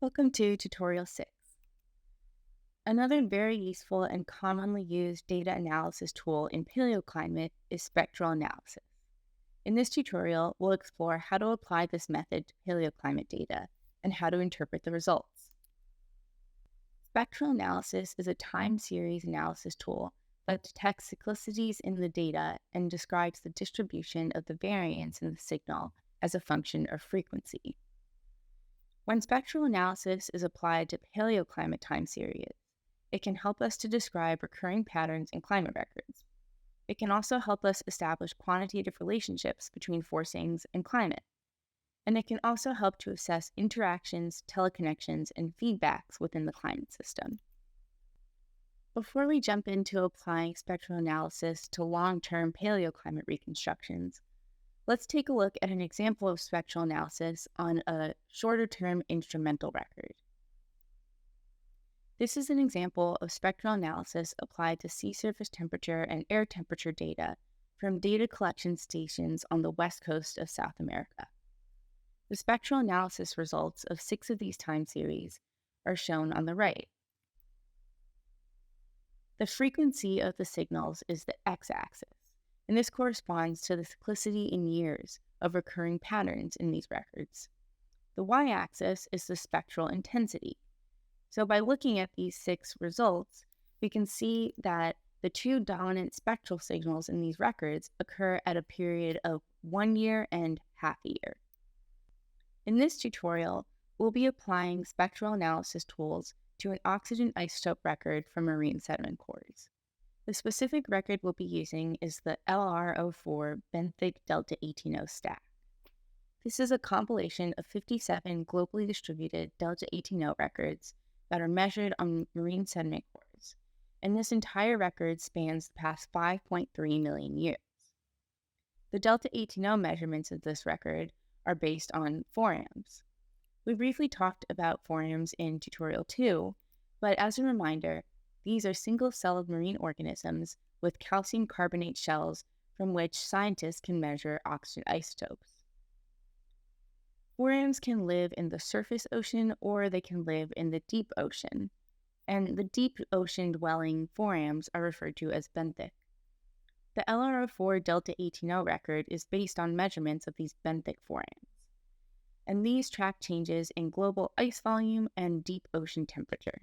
Welcome to Tutorial 6. Another very useful and commonly used data analysis tool in paleoclimate is spectral analysis. In this tutorial, we'll explore how to apply this method to paleoclimate data and how to interpret the results. Spectral analysis is a time series analysis tool that detects cyclicities in the data and describes the distribution of the variance in the signal as a function of frequency. When spectral analysis is applied to paleoclimate time series, it can help us to describe recurring patterns in climate records. It can also help us establish quantitative relationships between forcings and climate. And it can also help to assess interactions, teleconnections, and feedbacks within the climate system. Before we jump into applying spectral analysis to long-term paleoclimate reconstructions, let's take a look at an example of spectral analysis on a shorter-term instrumental record. This is an example of spectral analysis applied to sea surface temperature and air temperature data from data collection stations on the west coast of South America. The spectral analysis results of 6 of these time series are shown on the right. The frequency of the signals is the x-axis, and this corresponds to the cyclicity in years of recurring patterns in these records. The y-axis is the spectral intensity. So by looking at these 6 results, we can see that the 2 dominant spectral signals in these records occur at a period of 1 year and half a year. In this tutorial, we'll be applying spectral analysis tools to an oxygen isotope record from marine sediment cores. The specific record we'll be using is the LR04 benthic delta 18O stack. This is a compilation of 57 globally distributed delta 18O records that are measured on marine sediment cores, and this entire record spans the past 5.3 million years. The delta 18O measurements of this record are based on forams. We briefly talked about forams in Tutorial 2, but as a reminder, these are single-celled marine organisms with calcium carbonate shells from which scientists can measure oxygen isotopes. Forams can live in the surface ocean or they can live in the deep ocean, and the deep ocean-dwelling forams are referred to as benthic. The LR04 delta 18O record is based on measurements of these benthic forams, and these track changes in global ice volume and deep ocean temperature.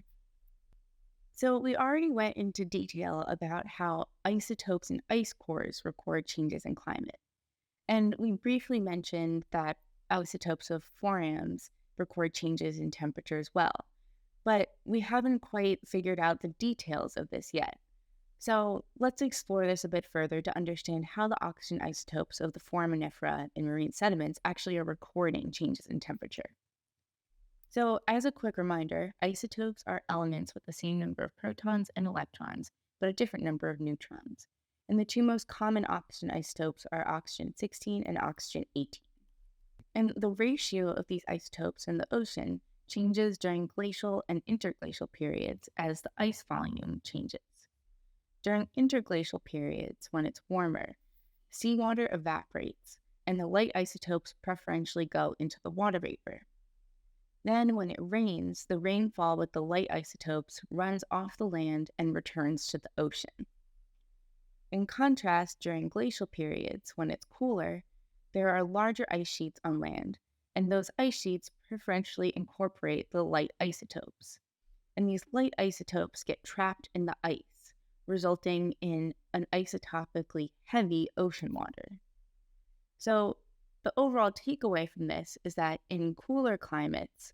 So we already went into detail about how isotopes and ice cores record changes in climate. And we briefly mentioned that isotopes of forams record changes in temperature as well. But we haven't quite figured out the details of this yet. So let's explore this a bit further to understand how the oxygen isotopes of the Foraminifera in marine sediments actually are recording changes in temperature. So as a quick reminder, isotopes are elements with the same number of protons and electrons, but a different number of neutrons. And the 2 most common oxygen isotopes are oxygen-16 and oxygen-18. And the ratio of these isotopes in the ocean changes during glacial and interglacial periods as the ice volume changes. During interglacial periods, when it's warmer, seawater evaporates, and the light isotopes preferentially go into the water vapor. Then, when it rains, the rainfall with the light isotopes runs off the land and returns to the ocean. In contrast, during glacial periods, when it's cooler, there are larger ice sheets on land, and those ice sheets preferentially incorporate the light isotopes. And these light isotopes get trapped in the ice, resulting in an isotopically heavy ocean water. So, the overall takeaway from this is that in cooler climates,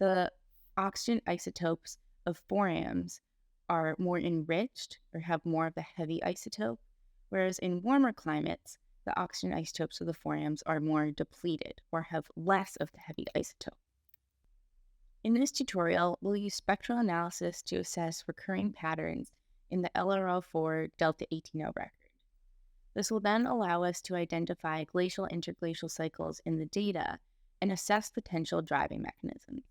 the oxygen isotopes of forams are more enriched or have more of the heavy isotope, whereas in warmer climates, the oxygen isotopes of the forams are more depleted or have less of the heavy isotope. In this tutorial, we'll use spectral analysis to assess recurring patterns in the LR04 delta 18O record. This will then allow us to identify glacial interglacial cycles in the data and assess potential driving mechanisms.